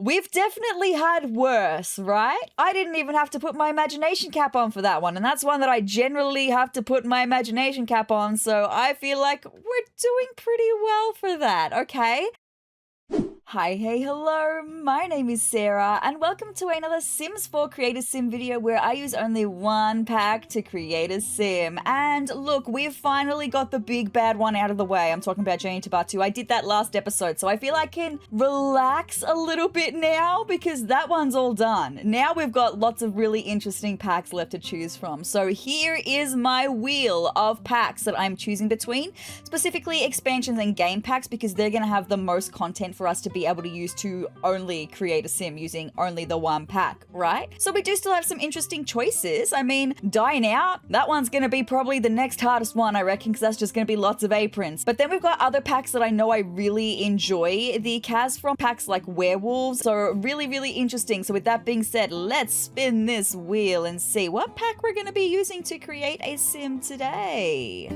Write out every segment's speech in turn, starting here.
We've definitely had worse, right? I didn't even have to put my imagination cap on for that one, and that's one that I generally have to put my imagination cap on, so I feel like we're doing pretty well for that, okay? Hi, hey, hello, my name is Sarah, and welcome to another Sims 4 Create a Sim video where I use only one pack to create a sim. And look, we've finally got the big bad one out of the way. I'm talking about Janie Tabatu. I did that last episode, so I feel I can relax a little bit now because that one's all done. Now we've got lots of really interesting packs left to choose from. So here is my wheel of packs that I'm choosing between, specifically expansions and game packs, because they're going to have the most content for us to be able to use to only create a sim using only the one pack, right? So we do still have some interesting choices. I mean, Dine Out, that one's going to be probably the next hardest one, I reckon, because that's just going to be lots of aprons. But then we've got other packs that I know I really enjoy the CAS from, packs like Werewolves, so really, really interesting. So with that being said, let's spin this wheel and see what pack we're going to be using to create a sim today.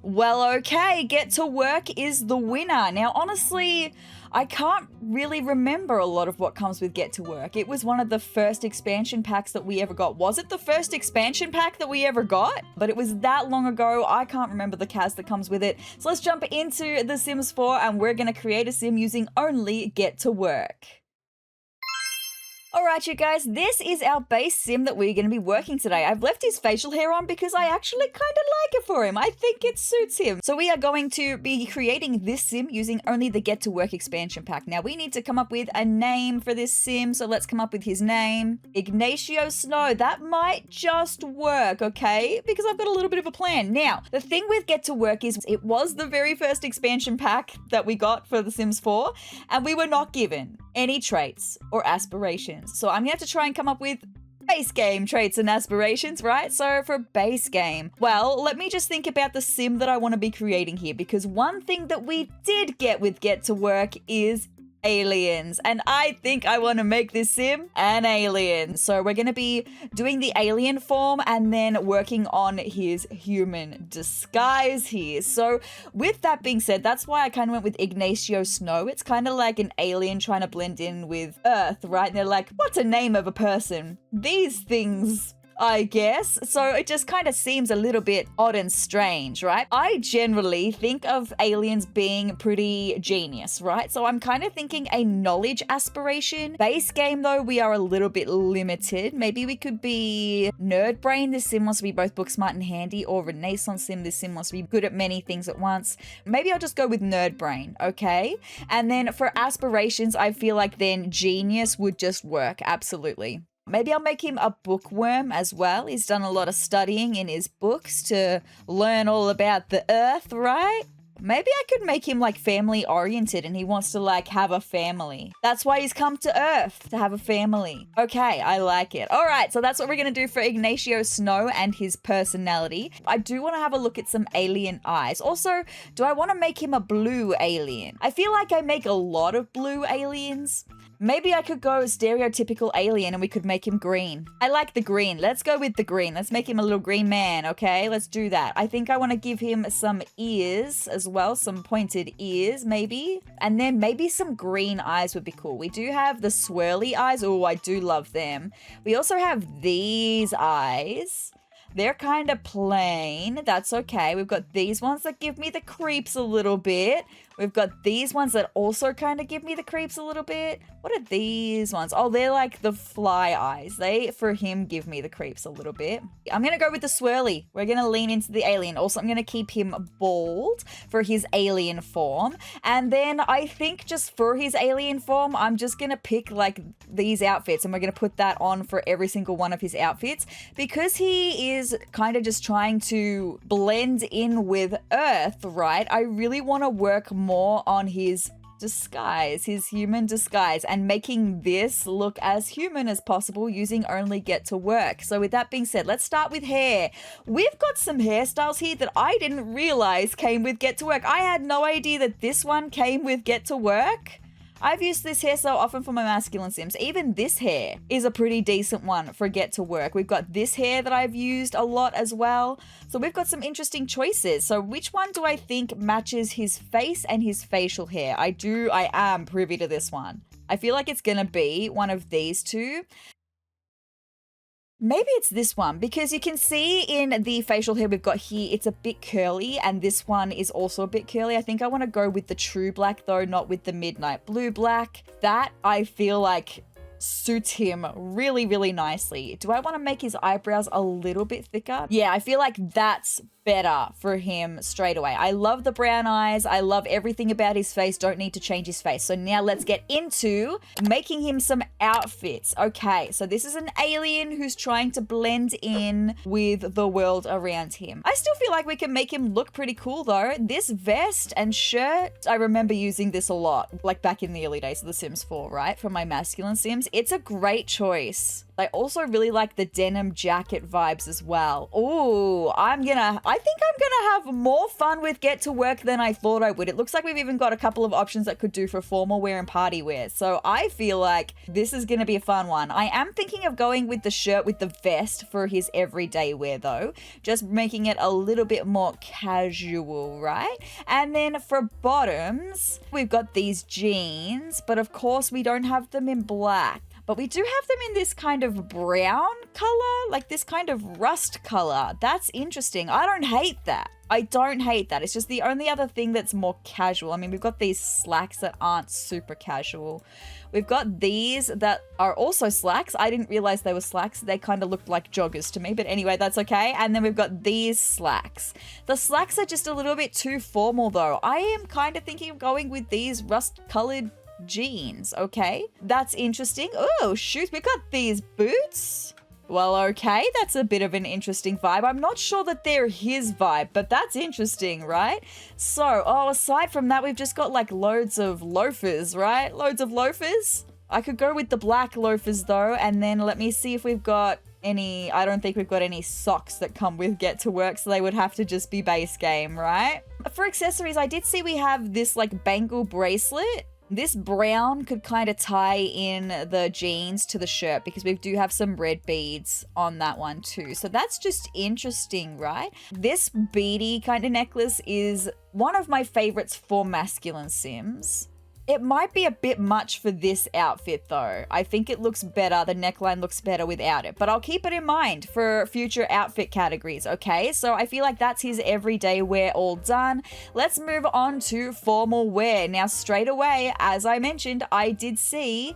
Well, okay, Get to Work is the winner. Now, honestly, I can't really remember a lot of what comes with Get to Work. It was one of the first expansion packs that we ever got. Was it the first expansion pack that we ever got? But it was that long ago, I can't remember the CAS that comes with it. So let's jump into The Sims 4 and we're gonna create a sim using only Get to Work. Alright you guys, this is our base sim that we're going to be working today. I've left his facial hair on because I actually kind of like it for him. I think it suits him. So we are going to be creating this sim using only the Get to Work expansion pack. Now we need to come up with a name for this sim, so let's come up with his name. Ignacio Snow, that might just work, okay? Because I've got a little bit of a plan. Now, the thing with Get to Work is it was the very first expansion pack that we got for The Sims 4, and we were not given any traits or aspirations. So I'm gonna have to try and come up with base game traits and aspirations, right? So for base game, well, let me just think about the sim that I want to be creating here, because one thing that we did get with Get to Work is aliens, and I think I want to make this sim an alien. So we're going to be doing the alien form and then working on his human disguise here. So with that being said, that's why I kind of went with Ignacio Snow. It's kind of like an alien trying to blend in with Earth, right? And they're like, what's a name of a person? These things, I guess. So it just kind of seems a little bit odd and strange, right? I generally think of aliens being pretty genius, right? So I'm kind of thinking a knowledge aspiration. Base game though, we are a little bit limited. Maybe we could be nerd brain. This sim wants to be both book smart and handy, or Renaissance sim. This sim wants to be good at many things at once. Maybe I'll just go with nerd brain, okay? And then for aspirations, I feel like then genius would just work. Absolutely. Maybe I'll make him a bookworm as well. He's done a lot of studying in his books to learn all about the earth, right? Maybe I could make him like family oriented and he wants to like have a family. That's why he's come to Earth, to have a family. Okay, I like it. All right, so that's what we're gonna do for Ignacio Snow and his personality. I do want to have a look at some alien eyes. Also, do I want to make him a blue alien? I feel like I make a lot of blue aliens. Maybe I could go stereotypical alien and we could make him green. I like the green. Let's go with the green. Let's make him a little green man, okay? Let's do that. I think I want to give him some ears as well, some pointed ears maybe. And then maybe some green eyes would be cool. We do have the swirly eyes. Oh, I do love them. We also have these eyes. They're kind of plain. That's okay. We've got these ones that give me the creeps a little bit. We've got these ones that also kind of give me the creeps a little bit. What are these ones? Oh, they're like the fly eyes. They, for him, give me the creeps a little bit. I'm going to go with the swirly. We're going to lean into the alien. Also, I'm going to keep him bald for his alien form. And then I think just for his alien form, I'm just going to pick like these outfits and we're going to put that on for every single one of his outfits because he is kind of just trying to blend in with Earth, right? I really want to work more on his disguise, his human disguise, and making this look as human as possible using only Get to Work. So with that being said, let's start with hair. We've got some hairstyles here that I didn't realize came with Get to Work. I had no idea that this one came with Get to Work. I've used this hair so often for my masculine sims. Even this hair is a pretty decent one for get to work. We've got this hair that I've used a lot as well. So we've got some interesting choices. So which one do I think matches his face and his facial hair? I am privy to this one. I feel like it's gonna be one of these two. Maybe it's this one, because you can see in the facial hair we've got here, it's a bit curly, and this one is also a bit curly. I think I want to go with the true black though, not with the midnight blue black. That I feel like suits him really, really nicely. Do I want to make his eyebrows a little bit thicker? Yeah, I feel like that's better for him straight away. I love the brown eyes. I love everything about his face. Don't need to change his face. So now let's get into making him some outfits. Okay, so this is an alien who's trying to blend in with the world around him. I still feel like we can make him look pretty cool though. This vest and shirt, I remember using this a lot, like back in the early days of The Sims 4, right? For my masculine sims. It's a great choice. I also really like the denim jacket vibes as well. Ooh, I think I'm gonna have more fun with get to work than I thought I would. It looks like we've even got a couple of options that could do for formal wear and party wear. So I feel like this is gonna be a fun one. I am thinking of going with the shirt with the vest for his everyday wear though. Just making it a little bit more casual, right? And then for bottoms, we've got these jeans, but of course we don't have them in black. But we do have them in this kind of brown color, like this kind of rust color. That's interesting. I don't hate that. I don't hate that. It's just the only other thing that's more casual. I mean, we've got these slacks that aren't super casual. We've got these that are also slacks. I didn't realize they were slacks. They kind of looked like joggers to me, but anyway, that's okay. And then we've got these slacks. The slacks are just a little bit too formal though. I am kind of thinking of going with these rust-colored jeans. Okay, that's interesting. Oh shoot, we got these boots. Well, okay, that's a bit of an interesting vibe. I'm not sure that they're his vibe, but that's interesting, right? So, aside from that, we've just got like loads of loafers, right? Loads of loafers. I could go with the black loafers though, and then let me see if we've got any. I don't think we've got any socks that come with get to work, so they would have to just be base game, right? For accessories, I did see we have this like bangle bracelet. This brown could kind of tie in the jeans to the shirt because we do have some red beads on that one too. So that's just interesting, right? This beady kind of necklace is one of my favorites for masculine sims. It might be a bit much for this outfit though. I think it looks better, the neckline looks better without it, but I'll keep it in mind for future outfit categories, okay? So I feel like that's his everyday wear all done. Let's move on to formal wear. Now straight away, as I mentioned, I did see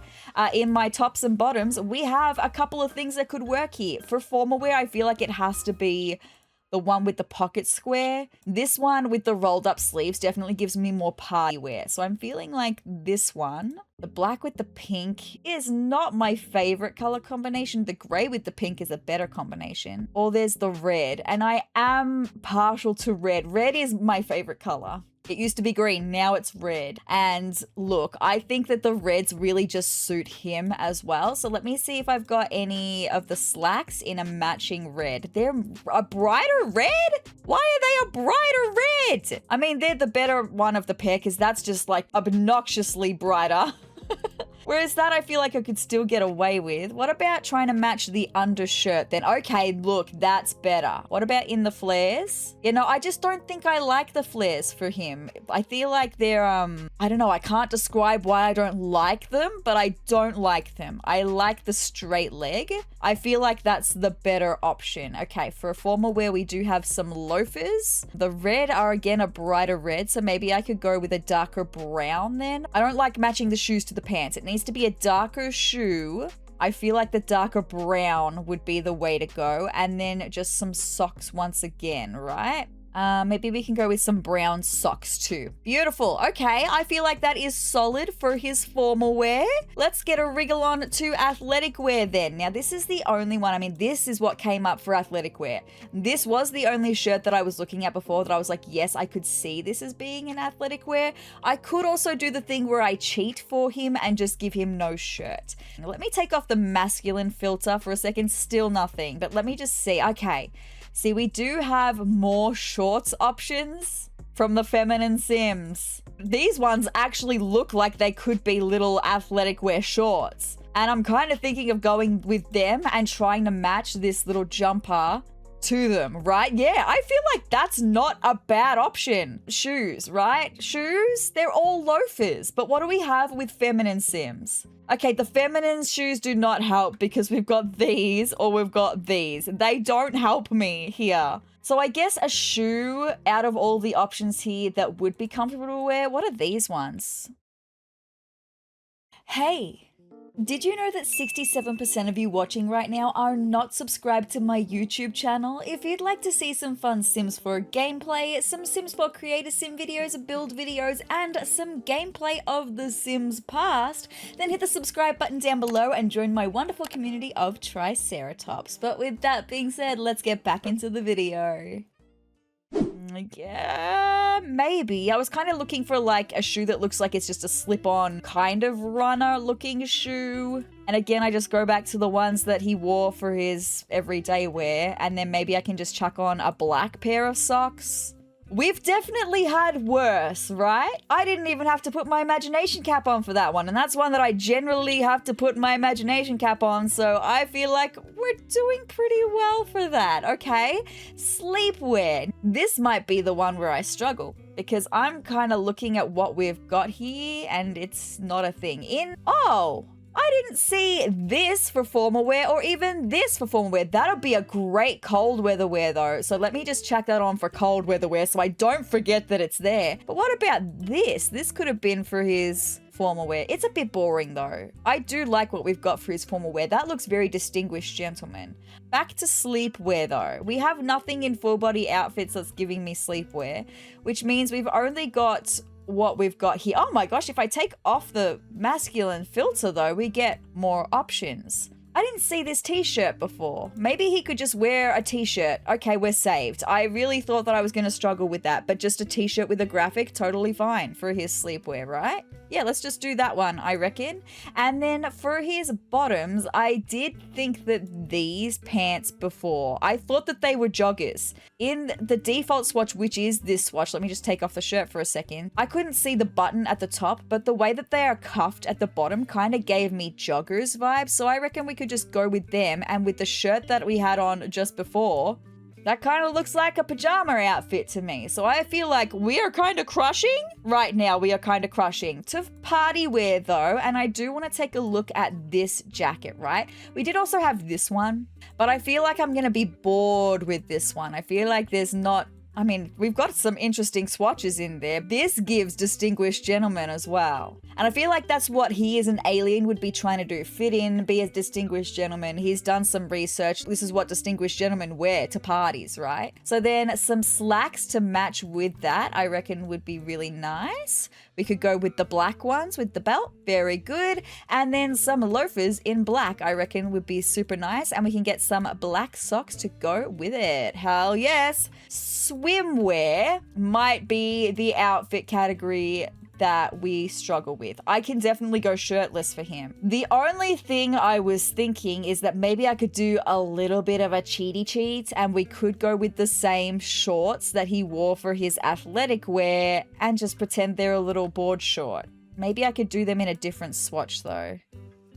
in my tops and bottoms, we have a couple of things that could work here. For formal wear, I feel like it has to be the one with the pocket square. This one with the rolled up sleeves definitely gives me more party wear. So I'm feeling like this one. The black with the pink is not my favorite color combination. The gray with the pink is a better combination. Or there's the red, and I am partial to red. Red is my favorite color. It used to be green, now it's red. And look, I think that the reds really just suit him as well. So let me see if I've got any of the slacks in a matching red. They're a brighter red? Why are they a brighter red? I mean, they're the better one of the pair because that's just like obnoxiously brighter. Whereas that I feel like I could still get away with. What about trying to match the undershirt then? Okay, look, that's better. What about in the flares? You know, I just don't think I like the flares for him. I feel like they're, I don't know, I can't describe why I don't like them, but I don't like them. I like the straight leg. I feel like that's the better option. Okay, for a formal wear, we do have some loafers. The red are again a brighter red, so maybe I could go with a darker brown then. I don't like matching the shoes to the pants. It needs to be a darker shoe. I feel like the darker brown would be the way to go. And then just some socks once again, right? Maybe we can go with some brown socks too. Beautiful. Okay, I feel like that is solid for his formal wear. Let's get a wriggle on to athletic wear then. Now, this is the only one. I mean, this is what came up for athletic wear. This was the only shirt that I was looking at before that I was like, yes, I could see this as being an athletic wear. I could also do the thing where I cheat for him and just give him no shirt. Now, let me take off the masculine filter for a second. Still nothing, but let me just see. Okay. See, we do have more shorts options from the feminine sims. These ones actually look like they could be little athletic wear shorts. And I'm kind of thinking of going with them and trying to match this little jumper to them, right? Yeah, I feel like that's not a bad option. Shoes, right? Shoes, they're all loafers. But what do we have with feminine Sims? Okay, the feminine shoes do not help because we've got these or we've got these. They don't help me here. So I guess a shoe out of all the options here that would be comfortable to wear, what are these ones? Hey. Did you know that 67% of you watching right now are not subscribed to my YouTube channel? If you'd like to see some fun Sims 4 gameplay, some Sims 4 Creator Sim videos, build videos, and some gameplay of The Sims past, then hit the subscribe button down below and join my wonderful community of Triceratops. But with that being said, let's get back into the video. Yeah, maybe. I was kind of looking for like a shoe that looks like it's just a slip-on kind of runner looking shoe. And again, I just go back to the ones that he wore for his everyday wear. And then maybe I can just chuck on a black pair of socks. We've definitely had worse, right? I didn't even have to put my imagination cap on for that one. And that's one that I generally have to put my imagination cap on. So I feel like we're doing pretty well for that, okay? Sleepwear. This might be the one where I struggle because I'm kind of looking at what we've got here and it's not a thing. I didn't see this for formal wear or even this for formal wear. That'll be a great cold weather wear though. So let me just check that on for cold weather wear so I don't forget that it's there. But what about this? This could have been for his formal wear. It's a bit boring though. I do like what we've got for his formal wear. That looks very distinguished, gentleman. Back to sleepwear though. We have nothing in full body outfits that's giving me sleepwear, which means we've only got what we've got here. Oh my gosh, if I take off the masculine filter though, we get more options. I didn't see this t-shirt before. Maybe he could just wear a t-shirt. Okay, we're saved. I really thought that I was going to struggle with that, but just a t-shirt with a graphic, totally fine for his sleepwear, right? Yeah, let's just do that one, I reckon. And then for his bottoms, I did think that these pants before, I thought that they were joggers. In the default swatch, which is this swatch, let me just take off the shirt for a second. I couldn't see the button at the top, but the way that they are cuffed at the bottom kind of gave me joggers vibes. So I reckon we could just go with them. And with the shirt that we had on just before, that kind of looks like a pajama outfit to me. So I feel like we are kind of crushing. Right now, we are kind of crushing. To party wear though, and I do want to take a look at this jacket, right? We did also have this one, but I feel like I'm going to be bored with this one. I feel like there's not, I mean, we've got some interesting swatches in there. This gives distinguished gentleman as well. And I feel like that's what he as an alien would be trying to do. Fit in, be a distinguished gentleman. He's done some research. This is what distinguished gentlemen wear to parties, right? So then some slacks to match with that, I reckon would be really nice. We could go with the black ones with the belt. Very good. And then some loafers in black, I reckon would be super nice. And we can get some black socks to go with it. Hell yes. Swimwear might be the outfit category that we struggle with. I can definitely go shirtless for him. The only thing I was thinking is that maybe I could do a little bit of a cheaty cheat and we could go with the same shorts that he wore for his athletic wear and just pretend they're a little board short. Maybe I could do them in a different swatch though.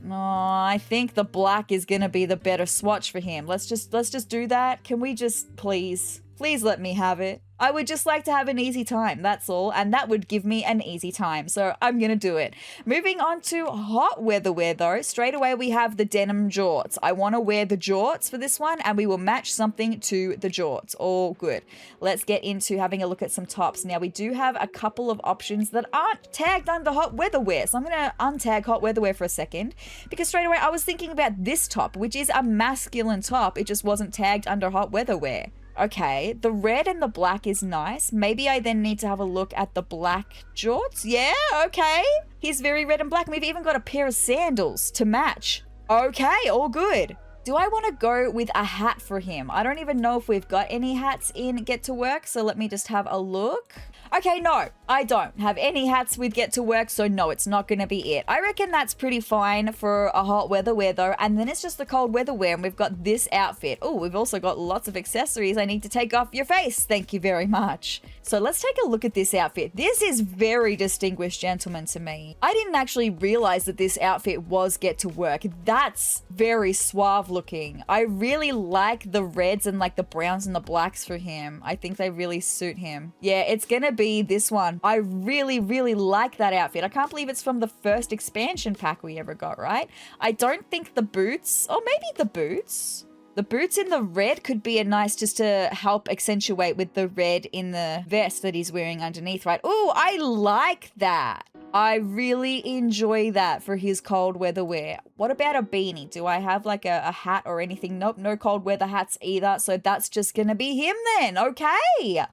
No, I think the black is gonna be the better swatch for him. Let's just do that. Can we just please let me have it? I would just like to have an easy time, that's all, and that would give me an easy time, so I'm gonna do it. Moving on to hot weather wear though, straight away we have the denim jorts. I want to wear the jorts for this one, and we will match something to the jorts. All good. Let's get into having a look at some tops. Now we do have a couple of options that aren't tagged under hot weather wear, so I'm gonna untag hot weather wear for a second, because straight away I was thinking about this top, which is a masculine top, it just wasn't tagged under hot weather wear. Okay, the red and the black is nice. Maybe I then need to have a look at the black jorts. Yeah, okay. He's very red and black. We've even got a pair of sandals to match. Okay, all good. Do I want to go with a hat for him? I don't even know if we've got any hats in Get to Work, so let me just have a look. Okay, no, I don't have any hats with get to work, so no, it's not gonna be it. I reckon that's pretty fine for a hot weather wear though, and then it's just the cold weather wear, and we've got this outfit. Oh, we've also got lots of accessories I need to take off your face. Thank you very much. So let's take a look at this outfit. This is very distinguished gentleman to me. I didn't actually realize that this outfit was get to work. That's very suave looking. I really like the reds and like the browns and the blacks for him. I think they really suit him. Yeah, it's gonna be this one. I really, really like that outfit. I can't believe it's from the first expansion pack we ever got, right? I don't think the boots, or maybe the boots. The boots in the red could be a nice just to help accentuate with the red in the vest that he's wearing underneath, right? Oh, I like that. I really enjoy that for his cold weather wear. What about a beanie? Do I have like a hat or anything? Nope, no cold weather hats either. So that's just gonna be him then. Okay.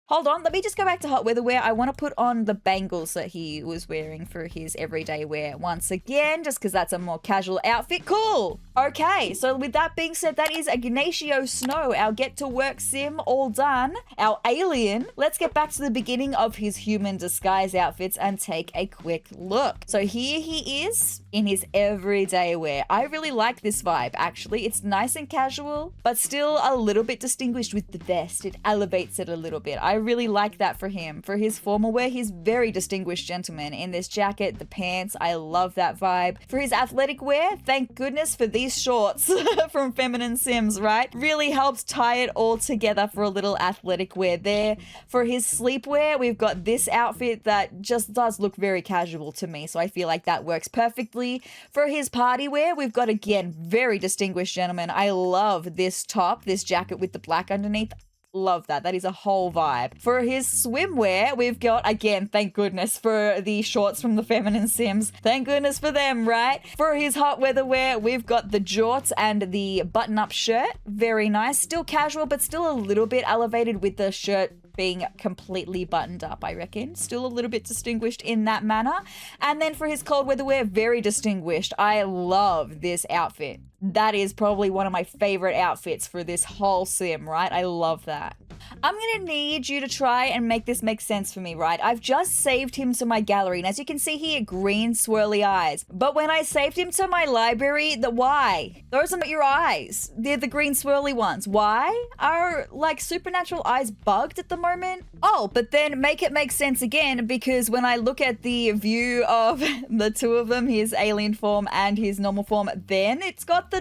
Hold on, let me just go back to hot weather wear. I want to put on the bangles that he was wearing for his everyday wear once again, just because that's a more casual outfit. Cool. Okay, so with that being said, that is Ignacio Snow, our get to work sim, all done. Our alien. Let's get back to the beginning of his human disguise outfits and take a quick look. So here he is in his everyday wear. I really like this vibe, actually. It's nice and casual, but still a little bit distinguished with the vest. It elevates it a little bit. I really like that for him. For his formal wear, he's very distinguished gentleman. In this jacket, the pants, I love that vibe. For his athletic wear, thank goodness for these shorts from Feminine Sims, right? Really helps tie it all together for a little athletic wear there. For his sleepwear, we've got this outfit that just does look very casual to me, so I feel like that works perfectly. For his party wear, we've got, again, very distinguished gentleman. I love this top, this jacket with the black underneath. Love that. That is a whole vibe. For his swimwear, we've got, again, thank goodness for the shorts from the Feminine Sims. Thank goodness for them, right? For his hot weather wear, we've got the jorts and the button-up shirt. Very nice. Still casual, but still a little bit elevated with the shirt being completely buttoned up, I reckon. Still a little bit distinguished in that manner. And then for his cold weather wear, very distinguished. I love this outfit. That is probably one of my favorite outfits for this whole sim, right? I love that. I'm gonna need you to try and make this make sense for me, right? I've just saved him to my gallery, and as you can see here, green swirly eyes. But when I saved him to my library, why? Those are not your eyes. They're the green swirly ones. Why? Are, like, supernatural eyes bugged at the moment? Oh, but then make it make sense again, because when I look at the view of the two of them, his alien form and his normal form, then it's got the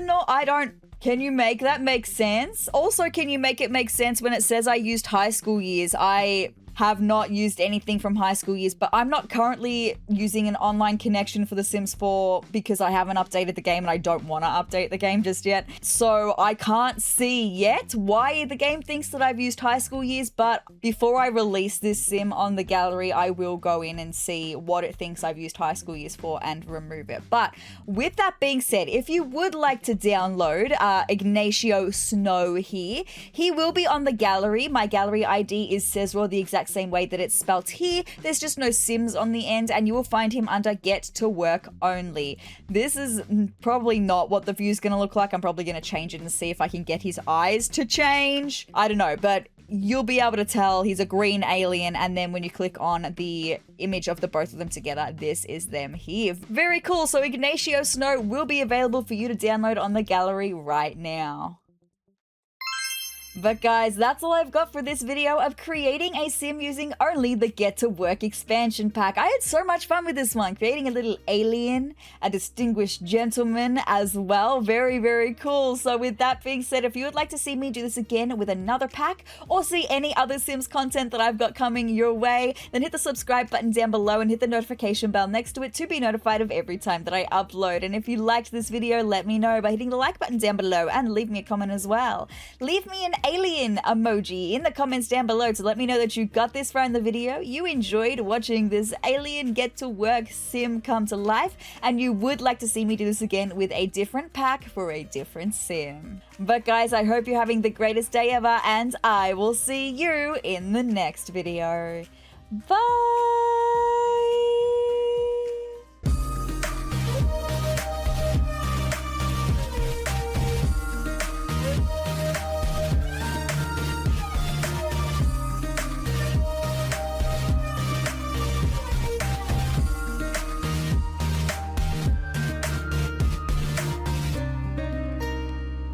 Can you make that make sense? Also, can you make it make sense when it says I used high school years? I have not used anything from high school years, but I'm not currently using an online connection for The Sims 4 because I haven't updated the game and I don't want to update the game just yet. So I can't see yet why the game thinks that I've used high school years, but before I release this sim on the gallery, I will go in and see what it thinks I've used high school years for and remove it. But with that being said, if you would like to download Ignacio Snow here, he will be on the gallery. My gallery ID is sezrawrr, the exact same way that it's spelt here. There's just no Sims on the end, and you will find him under Get to Work Only. This is probably not what the view's gonna look like. I'm probably gonna change it and see if I can get his eyes to change. I don't know, but you'll be able to tell he's a green alien, and then when you click on the image of the both of them together, this is them here. Very cool. So Ignacio Snow will be available for you to download on the gallery right now. But guys, that's all I've got for this video of creating a sim using only the Get to Work expansion pack. I had so much fun with this one, creating a little alien, a distinguished gentleman as well. Very, very cool. So with that being said, if you would like to see me do this again with another pack or see any other Sims content that I've got coming your way, then hit the subscribe button down below and hit the notification bell next to it to be notified of every time that I upload. And if you liked this video, let me know by hitting the like button down below and leave me a comment as well. Leave me an alien emoji in the comments down below to let me know that you got this far in the video, you enjoyed watching this alien get to work sim come to life, and you would like to see me do this again with a different pack for a different sim. But guys, I hope you're having the greatest day ever, and I will see you in the next video. Bye!